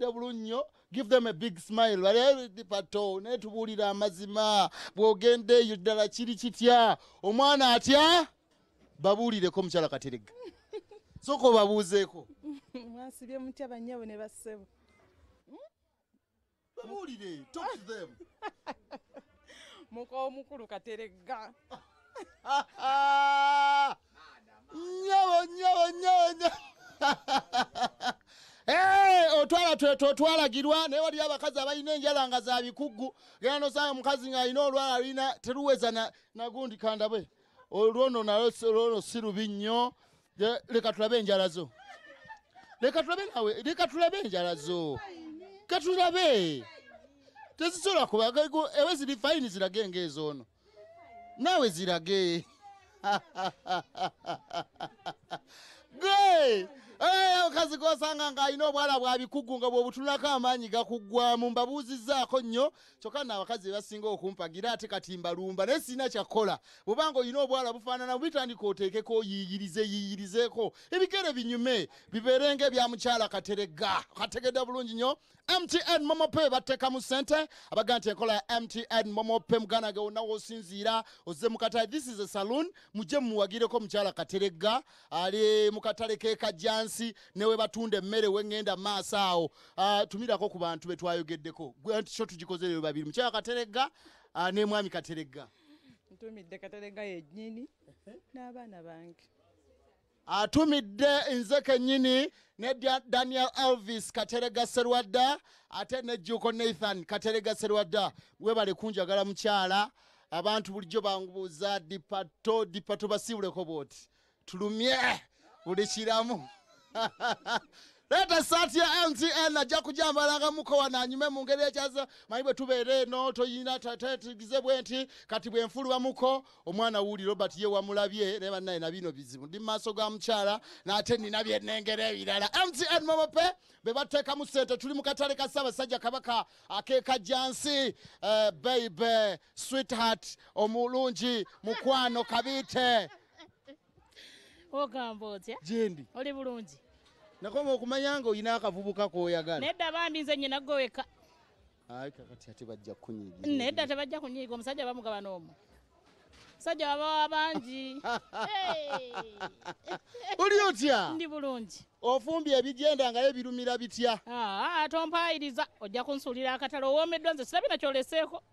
bulunyo. Give them a big smile. Bali pato ne tubulira amazima bwogende yudala kiri kitya omwana atya babulireko mukyala Kateregga. Soko babuzeeko. Mwasibye mutya banyawo ne bassebo. Babulire, talk to them. Muko omukulu Kateregga. Nyawo. Otwalagirwa naye wali abakazi abalina enjala nga za bikuggu genda nosanga mukazi ng'alina olwala alina teruweza nagundi kandabe olwono nalwo si lubi nnyo leka tulabe enjala zo leka tulabe enjala zo katulabe tezisobola kuba ewe ziri fayini zirage ng'ezo ono naawe zirage gwe okazi gosanga ng'alina obwala bwa bikugu nga bw'obutunulako amaanyi gakuggwamu mbabuuzizzaako nnyo kyokka n'abakazi basinga okumpagira ate kati mbalumba naye sirina kyakkola bw'obanga olina obwala bufaanana bitandika oteekeko yiyirizeeko ebigere binyume bibeerenga ebya mukyala Kateregga kategedde bulungi nnyo. MTN Momope batekamu ssente abaga nti enkola ya MTN Momope mugana ge wonna w'osinziira ozze mu katale. This is a saloon mujje muwagireko mukyala Kateregga ali mu katale k'e Kajjansi newe batunda emmere wengenda maaso awo tumirako ku bantu be twayogeddeko nti kyo tugikoze leero babiri mukyala Kateregga ne mwami Kateregga. Ntumidde Kateregga yennyini n'abaana bange. Atumidde nze kennyini ne Daniel Elvis Kateregga Serwadda ate ne Juko Nathan Kateregga Serwadda webale kunjagala mukyala abantu bulijjo bangubuuza dipato basiibuleko bwoti tulumye buli kiramu. Leta saati ya MTN ajja kujambalanga muko wananyume mu ngeri ekyaza manyi bwe tubeere eno toyina tugize bwenti kati bwe nfulwa muko omwana wuli Robert ye wamulabye ne bannaye na bino bizibu ndi maaso ga mukyala n'ate nina bye nnengera ebirala. MTN Momope be bateeka mu ssente tuli mu katale ka Ssaabasajja Kabaka ak'e Kajjansi. Baby sweetheart omulungi mukwano kabiite ogamba otya jendi oli bulungi nakoma okumanya nga olina akavubuka k'oyagala. Nedda bambi nze nnyina gweweka. Ayi kakati ate bajja kunyiigira. Nedda tebajja kunyiiga omusajja bamugaba n'omu. Musajja baba bangi. Oli otya? Ndi bulungi. Ofumbye ebigenda nga ebirumira bitya? Tompaayiriza ojja kunsuulira akatale owoomeddwa nze sirabye nakyoleseeko.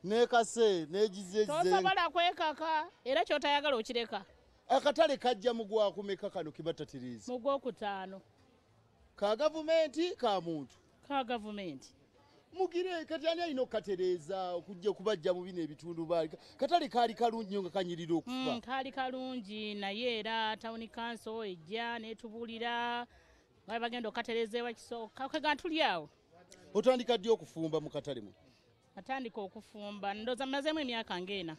Neekase neegizezze. Tosobola kwekaka era ky'otayagala okireka. Akatale kajja mu gwakumeka kano kibatatiriza. Mu gwokutaano. Ka gavumenti ka muntu. Ka gavumenti. Mugire kati ani alina okukatereeza okujja okubajja mu bino ebitundu baali. Katale kaali kalungi nnyo nga kanyirira okufa. Kaali kalungi naye era tawuni kanso ejja n'etubuulira nga bagenda okukatereeza ewa kisooka kega tuli awo. Otandika ddi okufumba mu katale mu? Atandika okufumba ndooza mmazeemu emyaka ng'ena.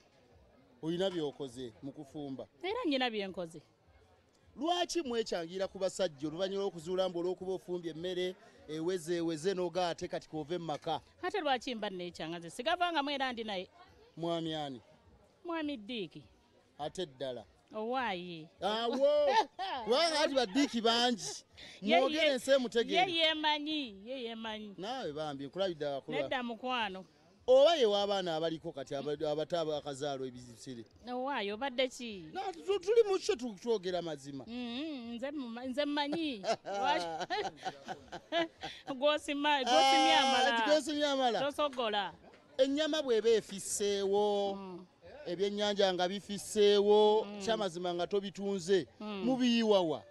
Olina byokoze mu kufumba? Era nnyina byenkoze. Lwaki mwekyangira ku basajja oluvannyuma lw'okuzuula mbu olw'okuba ofumbye emmere eweze n'oga ate kati koove mu maka? Ate lwaki mba neekyanga nze sigavangamu era ndi naye. Mwami ani? Mwami Diiki. Ate ddala? Owaaye. Awo kubanga ati baddiiki bangi mwogere ensi emutegeere. Ye yeemanyi. Naawe bambi nkulabidde akakula. Nedda mukwano. Oba ye w'abaana abaliko kati abato akazaalo ebizisire. Owaaye obadde ki? Tuli mu kyo twogera mazima. Nze mmanyi. Gwosimya amala. Tosogola. Ennyama bw'eba efisseewo ebyennyanja nga bifisseewo kyamazima nga tobitunze mubiyiwawa?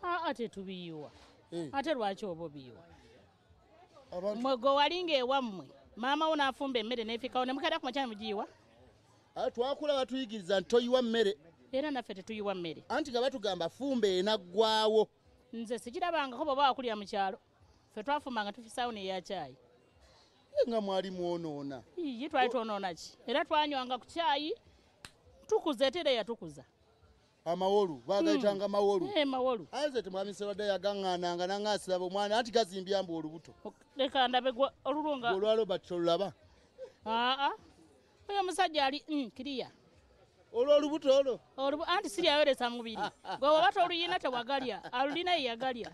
Ate tubiyiwa. Ate lwaki oba obiyiwa? Mmwe gwe walinga ewammwe maama wo n'afumba emmere n'efikawo ne mukadde ku makya mugiyiwa? Twakula batuyigiriza nti toyiwa mmere. Era naffe tetuyiwa mmere. Anti nga batugamba fumba enaggwawo. Nze sikirabangako bw'oba wakulira mu kyalo. Ffe twafumbanga tufisaawo n'eya caayi. Nga mwali mwonoona. Ye twali twonoona ki? Era twanywanga ku caayi tukuza ate yatukuza. Amawolu bagayitanga mawolu. Mawolu. Anze temwami Serwadda yagaŋŋaananga n'aŋŋaasiraba omwana anti gazimbya mbu olubuto. Leka ndabe olulunga. Olwa Robert tolulaba? Oyo omusajja ali kiriya. Olwo olubuto olwo? Anti siryayo lesa mubiri. Gwe waba toluyina tewagalya. Alulina ye yagalya.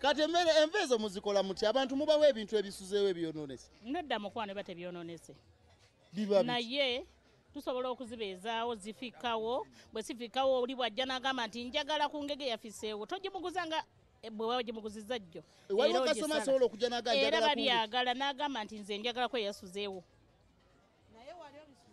kati emmere enva ezo muzikola muti abantu mubawa ebintu ebisuzeewo ebyononese nedda mukwano bate byononese biba naye tusobola okuzibeezaawo zifikawo bwe sifikawo oli bwajja n'agamba nti njagala ku ngege yafiseewo togimuguza nga bwe wagimuguzizza jjo waliwo kasoma asobola okujja era babyagala n'agamba nti nze njagala ko eyasuzeewo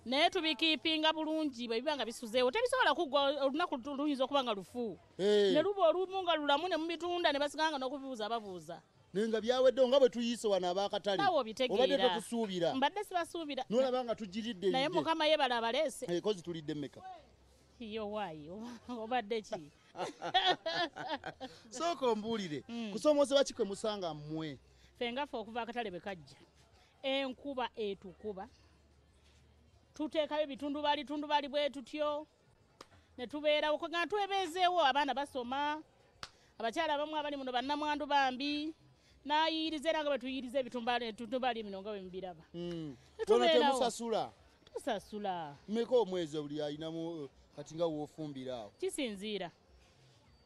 naye tubikiipinga bulungi bwe biba nga bisuzeewo tebisobola kuggwa olunaku luyinza okuba nga lufu ne luba olumu nga lulamu ne mubitunda ne basiganga n'okubibuuza ababuuza naye nga byaweddewo nga bwe tuyiise wano ab'akatale nawe obitegeera obadde totusuubira mbadde sibasuubira nolaba nga tugiridde naye mukama yebala abaleese kozi tulidde mmeka yo waayo obadde ki sooka ombuulire kusoomozebwa ki kwe musanga mmwe ffe ngaffe okuva akatale bwe kajja enkuba etukuba tuteekayo bitundubaali bwe tutyo ne tubeerawo nga twebeezeewo abaana basoma abakyala abamu abali muno bannamwandu bambi n'ayiriza era nga bwe tuyiriza ebitundubaali bino nga bwe mubiraba temusasula tusasula mmeka omwezi buli ayinamu kati nga woofumbira awo kisinziira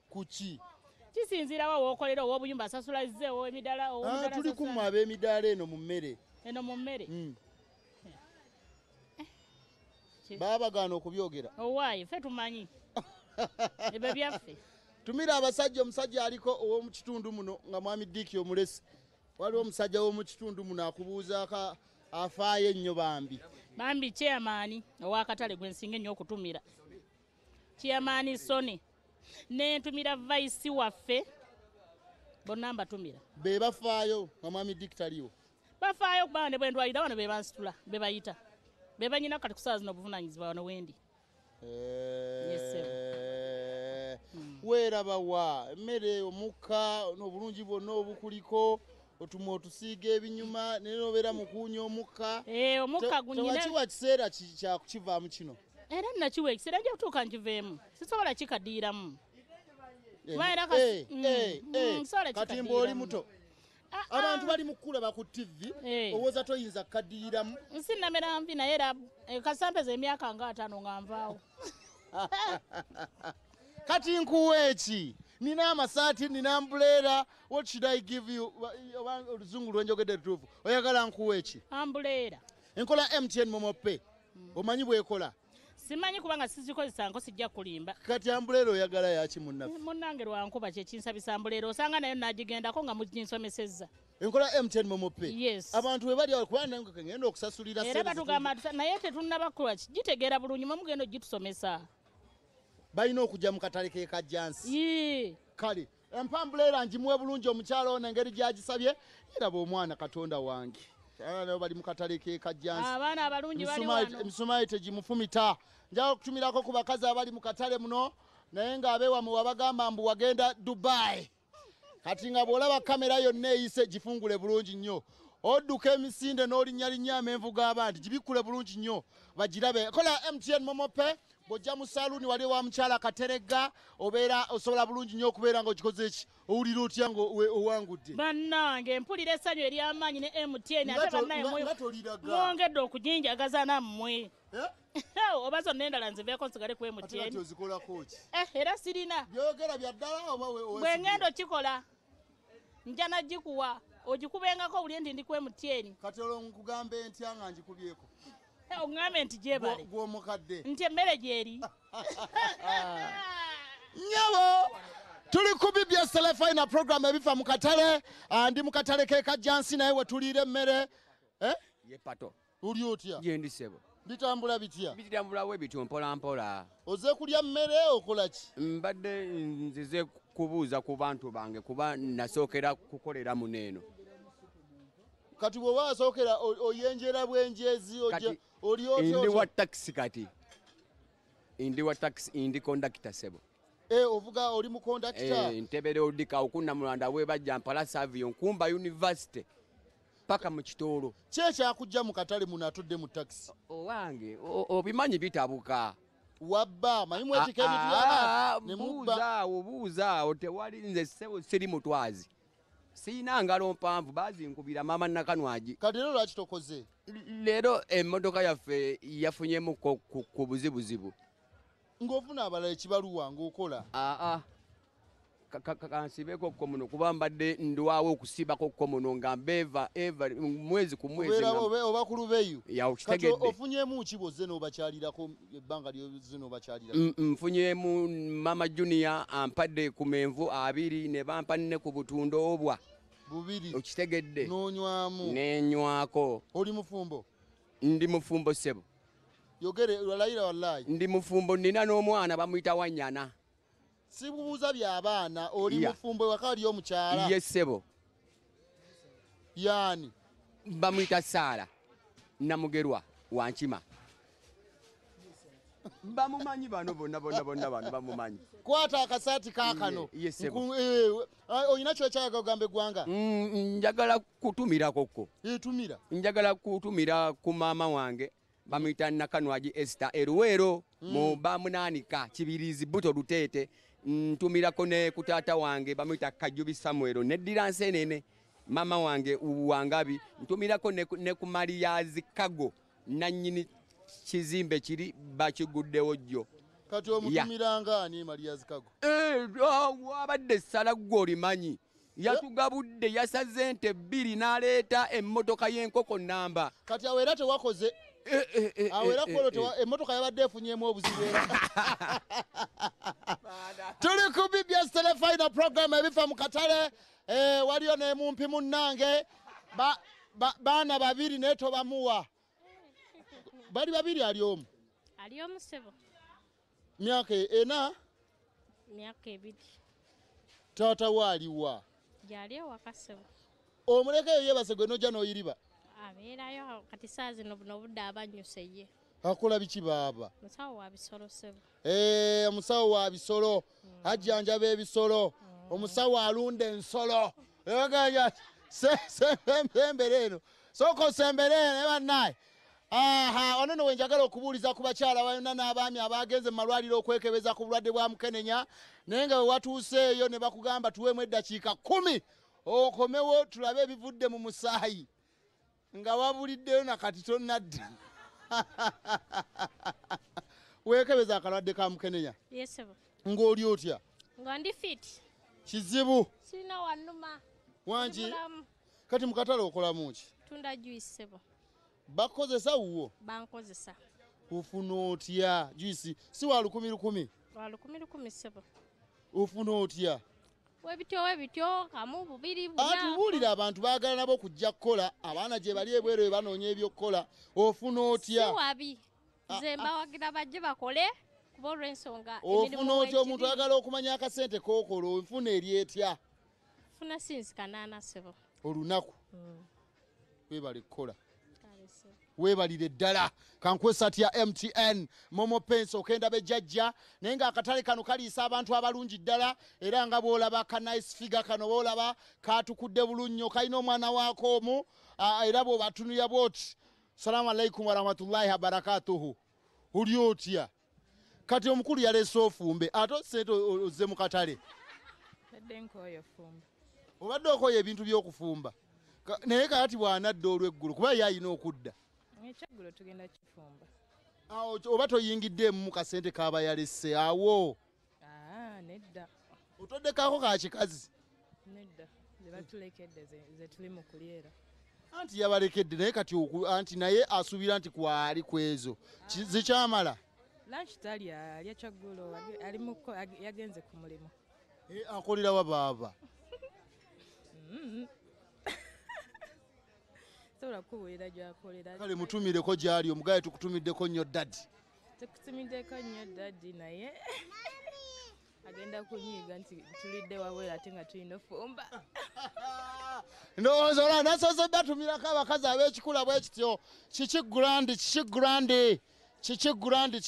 kuki kisinziira wa wookolera ow'obuyumba asasulazzeewo emidala tuli kumu ab'emidaala eno mu mmere baba bagaana okubyogera owaayi ffe tumanyi ebyo byaffe tumira abasajja omusajja aliko ow'omu kitundu muno nga mwami Diiki omulesi waliwo omusajja w'omu kitundu muno akubuuza afaayo ennyo bambi chairman ow'akatale gwe nsinga ennyo okutumira chairman Soni nentumira vice waffe bonna mbatumira be bafaayo nga mwami Diiki taliwo bafaayo kubanga ne bwendwalira wano be bansitula be bayita be banyina kati kusaawa zino obuvunaanyizibwa wano wendi weeraba wa emmere omukka n'obulungi bwonna obukuliko otuma otusiiga ebinyuma naye nobeera mukuunya omukka tewakiwa kiseera kyakukivaamu kino era nakiwa ekiseera nja kutuuka nkiveemu sisobola kikaddiiramu kati mbaoli muto abantu bali mukulaba ku TV owooza toyinza kukaddiiramu nsinnamera nvi naye era kasampeza emyaka nga 5 nga nvaawo kati nkuwa eki nina amasaati nina ambuleera what should I give you oluzungu lwenjogedde tuufu oyagala nkuwa eki ambuleera enkola MTN momope omanyi bwekola simanyi kubanga sizikozesa nko sijja kulimba kati ambuleera oyagala yaki munnaffe munnange lwankuba kyekinsabisa ambuleera osanga nayo nagigendako nga muginsomesezza enkola MTN momope yes. abantu we bali kubanga ngenda okusasulira era batugamba naye tetunnabakola gitegeera bulungi mugenda ogitusomesa balina okujja mu katale ke kajjansi kale empambuleera njimuwe bulungi omukyala ono engeri gyagisabye eraba omwana katonda wange nabo bali mu katale ke kajjansi abaana abalungi bali wano emisumaali tegimufumita njaga okutumirako ku bakazi abali mu katale muno naye ng'abeewamu wabagamba mbu wagenda Dubai kati nga bw'olaba kamera yonna eyise gifungule bulungi nnyo odduka emisinde n'olinnyalinnya amenvu g'abandi gibikkule bulungi nnyo bagirabe kola MTN momope bw'ojja mu saluuni wali wa mukyala Kateregga obeera osobola bulungi nnyo okubeera ng'okikoze eki owulira otya ng'owangudde bannange mpulira essanyu ery'amaanyi ne MTN ate bannayemwongedde okujinjagaza nammwe oba zonna endala nziveeko nsigale ku MTN era sirina byogera bya ddala bwe ngenda okikola nja nagikuwa ogikubengako owulire nti ndi ku MTN kati olwo nkugambe ntya nga ngikubyeko oŋŋambe nti gyebale gw'omukadde nti emmere gyeri nyabo tuli ku BBS Telefina program ebifa mu katale ndi mu katale ke kajjansi naye we tuliira emmere ye pato uli otya gyendi sebo bitambula bitya bitambulawo ebityo mpola mpola oze kulya mmere okola ki mbadde nzize kubuuza ku bantu bange kuba nasookera kukolera muneeno kati bwe wasookera oyenjera bwenjezi oli ndi wa taxi kati ndi wa taxi ndi kondakita sebo ovuga oli mu kondakita ntebere odika okunna mulanda we bajja mpala savio nkumba university paka mu kitoolo kyekyakujja mu katale muno atudde mu taxi owange obimanyi bitabuka wabba manyimu ekikebityala nemubba obuuzaawo tewali nze sebo siri mutwazi siina ngalo mpanvu bazinkubira mama nakanwagi kati leero lwaki tokoze leero emmotoka yaffe yafunyemu ku buzibuzibu ng'ofuna abalala ekibaluwa ng'okola kansibeko komuno kuba mbadde ndwawo okusibako komuno nga mbeva mwezi ku mwezi oba ku lubeyu yawo kitegedde ofunyemu ki bozze n'obakyalirako ebbanga lyozze n'obakyalira nfunyemu mama junior ampadde ku menvu 2 ne bampa ne ku butundo obwa 2 okitegedde n'onywamu nenywako oli mufumbo ndi mufumbo sebo yogere walayira wallahi ndi mufumbo nina n'omwana bamuyita Wanyana sibubuuza by'abaana oli Yeah. mufumbo wakali omukyala ye sebo yani bamuyita Saala Namugerwa Wankima bamumanyi bano bonna bano bamumanyi kwata akasaati kaakano Ye sebo. olina kyokyayaga ogamba eggwanga njagala kutumirakokko etumira njagala kutumira ku maama wange bamuyita Nakanwagi Esther Eruwero mu bamunaanika Kibirizi Buto Luteete ntumirako ne ku taata wange bamuyita Kajubi Samuel neddira Nsenene mama wange Wangabi ntumirako ne ku Mariyazi Kago nannyini kizimbe kiri bakiguddewo jjo kati omutumiranga ani Maria Zikago wabadde essala gwe olimanyi yatugabudde yasaze ente 2 n'aleeta emmotoka y'enkoko namba kati awo era tewakoze awo era kwolwo emmotoka yabadde efunyemu obuzibu era tuli ku BBS Telefina program ebifa mu katale waliyo nemumpi munnange baana 2 naye tobamuwa bali 2 ali omu ali omu sebo myaka 4 myaka 2 taata waaliwa gyali ewaka sebo omulekeyo yebase gwe nojja n'oyiriba abeerayo kati saa zino buno obudde abanyuse ye akola biki baaba musawo wa bisolo sebo omusawo wa bisolo ajjanjaba ebisolo omusawo alunda ensolo eganya sembere eno sooka osembere eno ebannaye ono no wenjagala okubuuliza ku bakyala balina n'abaami abagenze mu malwaliro okwekebeza ku bulwadde bwa mukenenya naye nga we watuuseeyo ne bakugamba tuweemu eddakiika 10 okomewo tulabe ebivudde mu musaayi nga wabuliddeyo nakati tonnadda weekebeza akalwadde ka mukenenya yesebo ng'oli otya nga ndi fit kizibu sirina wannuma wangi mulamu kati mu katale okolamu ki tunda juice sebo bakozesa wuwo bankozesa ofuna otya juisi si wa 10 lwa 10 sebo ofuna otya webityo kamu 2 atubuulira abantu baagala nabo kujja kukola abaana gye bali ebweru banoonya ebyokukola ofuna otya siwabi nze mbawagira bajje bakole kuba olw'ensonga ofuna otya omuntu ayagala okumanya akasente kookola enfuna eryetya funa sinzi kanaana sebo olunaku webale kukola webalire ddala kankwesati ya MTN momo pensi okenda bejjajja naye nga akatale kano kaliisa abantu abalungi ddala era nga bwolaba ka nice figure kano boolaba katukudde bulunnyo kalina omwana waako omu era bw'obatunulya bwoti salamu alaikum warahmatullahi wabarakatuhu oli otya kati omukulu yaleese ofumbe ate osente ozze mu katale obadde okoya ebintu by'okufumba naye kati bw'anadda olw'eggulu kuba ye alina okudda ekyeggulo tugenda kifumba oba toyingidde mu kasente kaba yalese awo nedda otoddekako ka kikazi nedda zebatulekedde ze tuli mu kulyera anti yabalekedde naye kati anti naye asuubira nti kwali kwezo zikyamala lanchi talya alya kyaggulo yagenze ku mulimu akolerawa baaba kale mutumireko gyali omugaye tukutumiddeko nnyo dadi tukutumiddeko nnyo dadi naye agenda kunyiiga nti tulidde wabwera ate nga tulina ofumba ndowooza olwa nasoose batumirako abakazi ab'ekikula bwe kityo kiki gurandi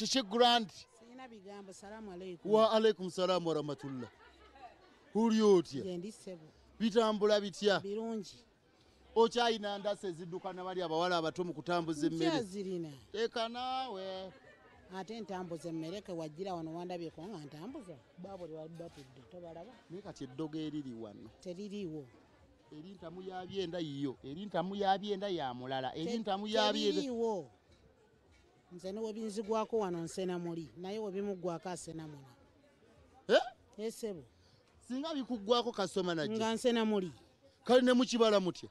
sirina bigambo salaamu aleikum wa alaikum salaamu warahmatullah oli otya gendi ssebo bitambula bitya birungi okyayina ndasa eziddukana bali abawala abato mu kutambuza emmere kyazirina teeka naawe ate ntambuza emmere ke wajjira wano wandabyeko nga ntambuza baabo liwabatudde tobalaba naye kati eddogo eriri wano teririiwo eri ntamu ya byenda yiyo eri ntamu ya byenda ya mulala eri ntamu ya byenda teririiwo nze ne webinzigwako wano nsena muli naye webimuggwako asena muna esebo singa bikuggwako kasoma najje nga nsena muli kale ne mukibala mutya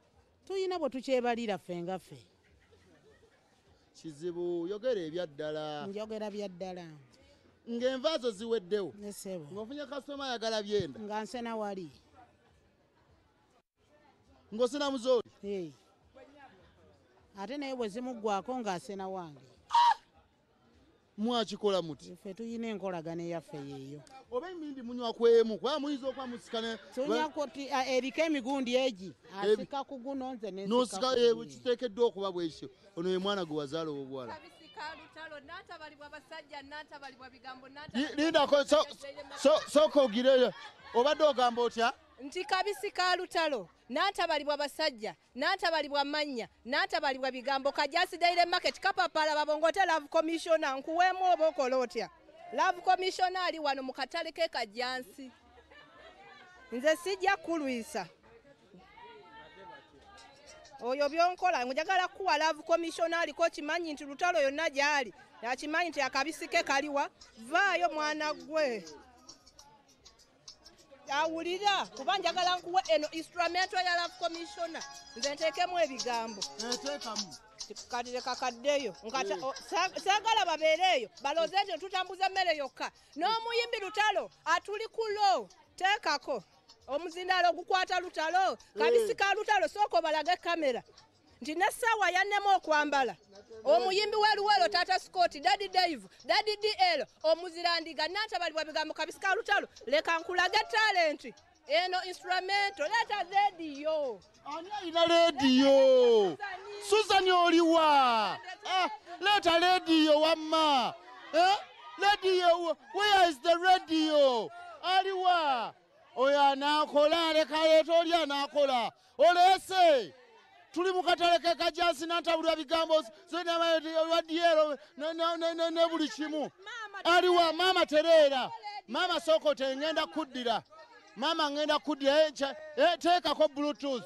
tuyina bwe tukyebalira ffe nga ffe kizibu yogera ebyaddala njogera byaddala ng'envaazo ziweddewo nesebo ng'ofunye kasoma ayagala byenda nga nsena wali ng'osena muzooli Hey. ate naye bwe zimuggwako ng'asena wange mwakikola muti ffe tuyina enkolagana eyaffe yeeyo oba emindi munywa kwemu kuba muyinza okuba musikane tunyakoti eriko emigundi egi asika ku guno nze nosika kiteekeddwa okuba bwekyo ono ye mwana gwe wazaala obuwala lindako sooka ogireyo obadde ogamba otya nti kabisi ka lutalo n'atabalibwa basajja n'atabalibwa mannya n'atabalibwa bigambo Kajasi Daily Market kapapala babongote love commissioner nkuweemu oba okola otya love commissioner ali wano mu katale ke Kajansi nze sijja kulwisa oyo byonkola njagala kuwa love commissioner aliko kimanyi nti lutalo yonna gyali akimanyi nti akabisi ke kaliwa vaayo mwana gwe awulira kuba njagala nkuwe eno instrumento ya love commissioner nze nteekemu ebigambo kati lekakaddeyo saagala babeereeyo baloze nti tutambuza emmere yokka n'omuyimbi lutalo atuli kulo teekako omuzindaalo ogukwata lutalo kabisi ka lutalo sooka obalage kamera nti nessaawa yannemu okwambala omuyimbi w'eluwero taata Scott Daddy Dave Daddy DL omuzirandiga n'atabalibwa bigambo kabisi ka lutalo leka nkulage talenti eno instrumento leeta rediyo ani alina rediyo Susan oliwa leeta rediyo wamma rediyo where is the radio aliwa oyo anaakola aleka leeta oli anaakola oleese tuli mu katale ke Kajansi n'antabulira bigambo radiyo ne buli kimu aliwa maama tereera maama sookote ngenda kuddira maama ngenda kuddira teekako bluetooth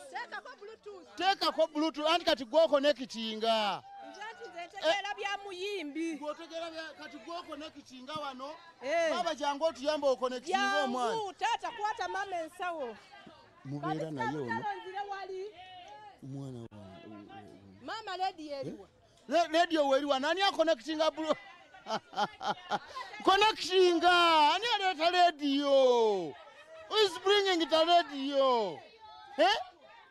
teekako bluetooth anti kati gwokonekitinga ntegeera bya muyimbi kati gwokonekitinga wano baba jangu otuyamba okonekitinga omwana jangu taata kwata maama ensawo mubeera naye ono mwana maama rediyo eriwa rediyo weriwa nani akonekitinga connectinga ani aleeta rediyo who is bringing the radio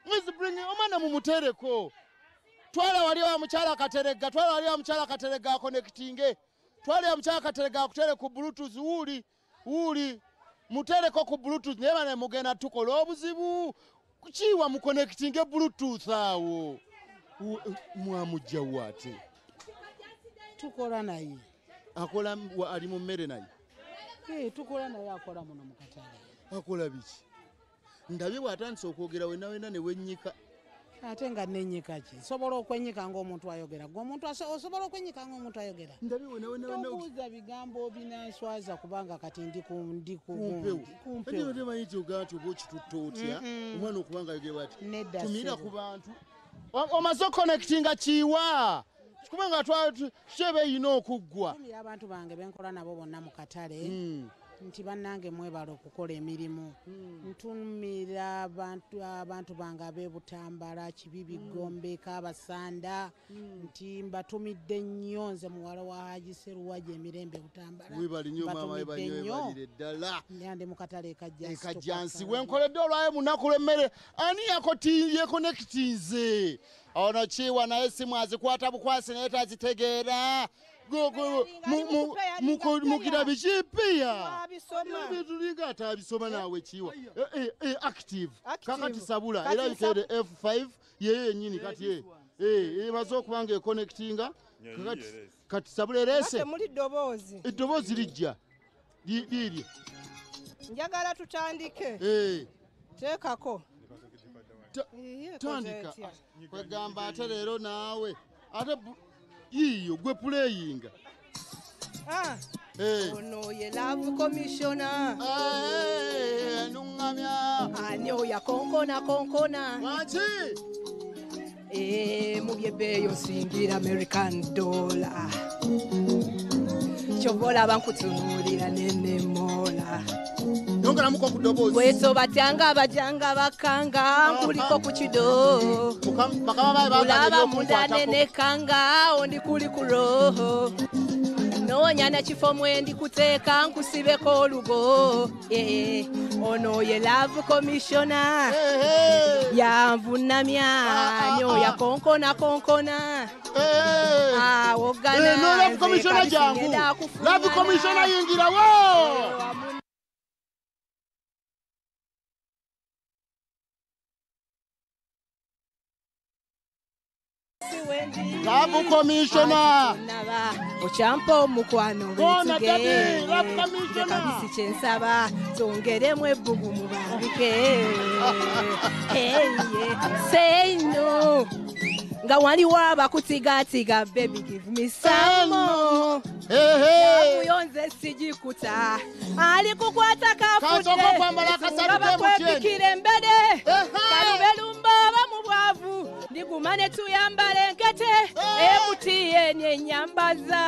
who is bringing omwana mumutereko twala wali wa mukyala katerega akonekitinge twala ya mukyala katerega akutere ku bluetooth wuli mutereko ku bluetooth naye bane mugenda tukola obuzibu kukiwa mukonekitinge bluetooth awo mwamujja wate tukola naye akola ali mu mmere naye tukola naye akola muno mu katale akola biki ndabye bw'atandise okwogera wena ne wennyika ate nga nenyika ki sobola okwenyika ng'omuntu ayogera gwe omuntu osobola okwenyika ng'omuntu ayogera ndabye wena obuuza bigambo binanswaza kubanga kati ndi kumpewo temanyi ti ogamba nti oba okitutta otya omwana okubanga ayogera ati tumira ku bantu omaze okonekitinga kiwa kubanga kyeba eyina okuggwa tumira abantu bange benkola nabo bonna mu katale nti bannange mwebala okukola emirimu ntumira abantu bange ab'ebutambala Kibibi Gombe Kabasanda nti mbatumidde nnyo nze muwala wa Haji Seruwaje Emirembe Butambala webali nnyo maama webalire ddala ndi mu katale Kajansi wenkoledde olwayo mu nnaku lw'emmere ani yekonekitinze ono kiwa naye simu azikwata bukwasi naye tazitegeera mugira bikipiya bitulinga atabisoma naawe kiwa active kakati sabula era bikeere F5 yeyo yennyini kati emaze okubanga ekonectinga kati sabula erese eddoboozi lijja lirye njagala tutandike teekako tandika kwegamba ate leero naawe ate yiyo gwe puleyinga ono ye love commissioner nungamya ani oya konkona waki mu byebbeeyo singira American dollar kyobola bankutunuulira nenemola yongeramuko ku ddoboozi bweso batyanga bajanga bakanga nkuliko ku kido kulaba mundanenekanga ondi kuli ku roho noonya nekifo mwe ndikuteeka nkusibeko olugo ono ye love commissioner yanvunamya nyoya konkona wogana love commissioner jangu love commissioner yingirawo Love commissioner ochampa omukwano betige kabisi kyensaba zongeremu ebbugu mu bambike seino nga waliwo abakutigatiga baby give me some more nakuyonze sijikuta ali kukwata kafudde bakwepikira embede kalubelumba bamu bwavu ndigumane tuyambala enkete MTN enyambaza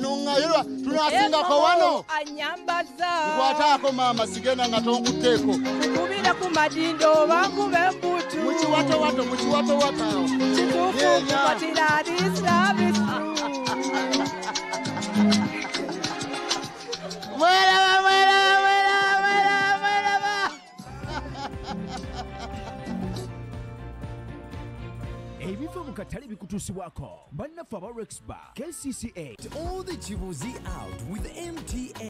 nungayirwa tunasingako wano anyambaza nkwataako mama sigenda nga tonkuteeko kubira ku madindo bakube embutu mukiwatowato kituufu kukwatira this love is true mwelaba ebiva mu katale bikutuusibwako bannaffe aba Rexbar KCCA all the jibuzi out with MTN.